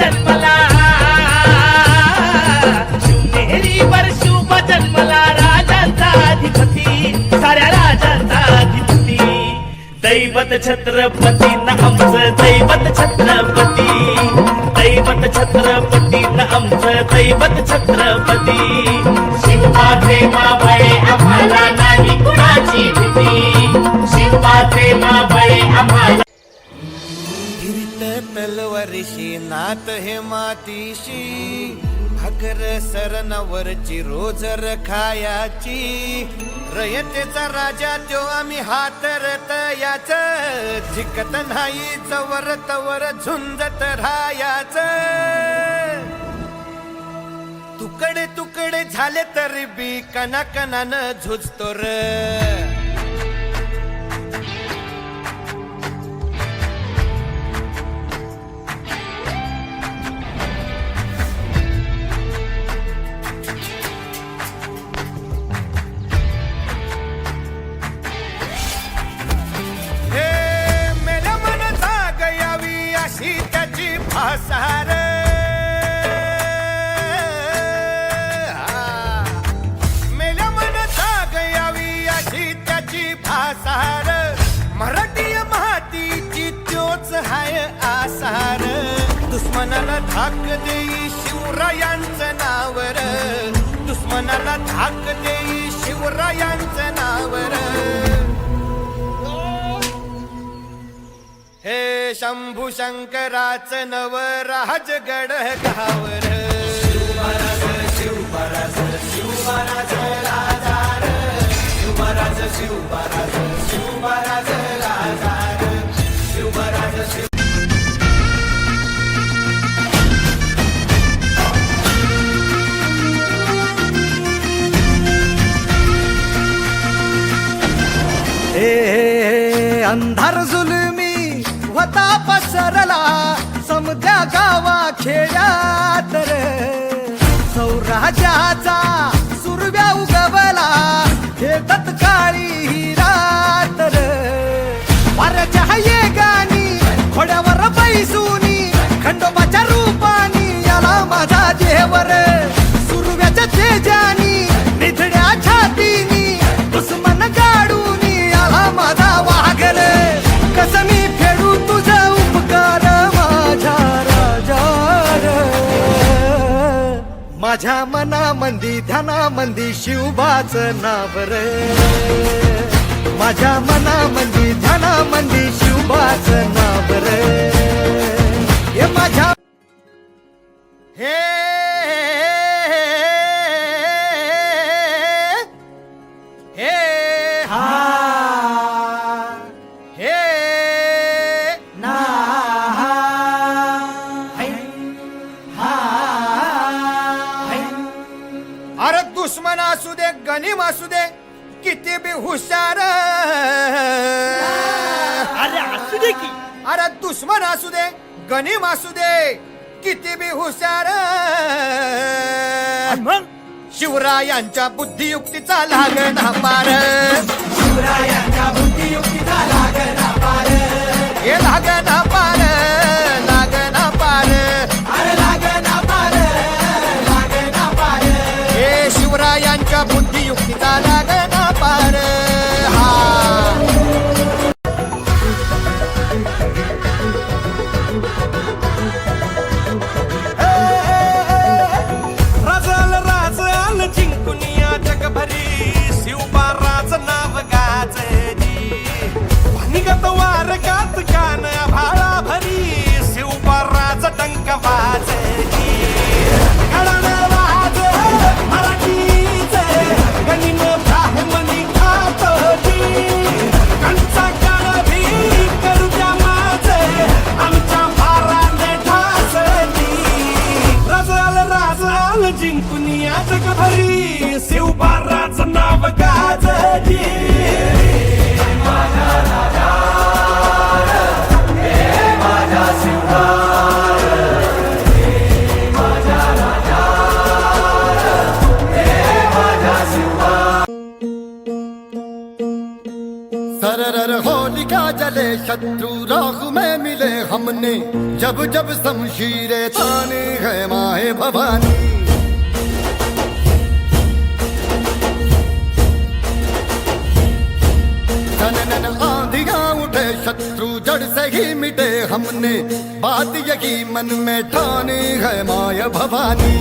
जन्मला शिवनेरीवर शुभ जन्मला राजांचा अधिपती साऱ्या राजांचा अधिपती दैवत छत्रपती न आमचं दैवत छत्रपती दैवत छत्रपती न आमचं दैवत छत्रपती शिवबाचे मावळे आम्हाला नाही कुणाची भीती शिवबाचे मावळे आम्हाला फिरत तलवारीशी नात हे मातीशी भाकर सरणावरची रोजर खायाची रयतेचा राजा त्यो आम्ही हातरत याच जिकत नाही जवर तवर झुंजत राहायाच तुकडे तुकडे झाले तरी बी कणाकणानं झुजतो र भासार मेल्या मन जाग यावी अशी त्याची भासार मराठी मातीची त्योच हाय आसार दुश्मनाला धाक देई शिवरायांचं नावर दुश्मनाला धाक देई शिवरायांचं नावर हे शंभू शंकराचं नव राजगड गावर शिवमहाराज शिवमहाराज शिवमहाराज राजार शिवमहाराज शिवमहाराज शिवमहाराज राजार शिवमहाराज शिव अंधार जुलमी होता पसरला समद्या गावा खेड्यात रे सौराज्याचा सुरव्या उगवला हे तत्काळी ही रात रे वाऱ्याच्या ये गाणी घोड्यावर बैसूनी खंडोबाच्या रूपानी याला माझा देवर सुरव्याच्या तेजानी निधड्या छातीनी दुश्मन गाडूनी याला माझा वाघर कसं मी फेडू तुझा उपकार माझ्या राजार माझ्या मनामंदी ध्यानामंदी शिवबाचं नाव रे माझ्या मनामंदी ध्यानामंदी शिवबाचं नाव रे हे माझ्या हे अरे दुश्मन असू दे गनीम असू दे किती बी हुशार अरे असू दे की अरे दुश्मन असू दे गनीम असू दे किती बी हुशार मग शिवरायांच्या बुद्धियुक्तीचा लागना पार शिवरायांच्या बुद्धियुक्तीचा लागना पार हे लागना पार लागना पार अरे लागना पार लागना पार हे शिवरायांच्या बुद्धियुक्तीचा लागना पार हा राजाला राज आलं जिंकून या जगभरी शिवबा राज नाव गाजली निगत वार गात कान भाळ हमने जब जब शमशीरें तानी है माए भवानी। नन आंधियां उठे शत्रु जड़ से ही मिटे हमने बात यही मन में ठानी है माया भवानी।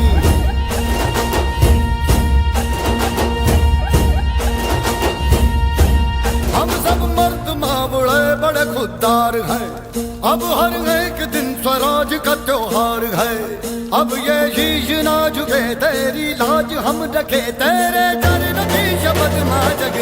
हम सब मर्द मावड़े बड़े खुददार हैं, अब हर एक दिन स्वराज का त्योहार है। अब ये शीश ना झुके तेरी लाज हम रखे, तेरे चरण की शपथ मां जग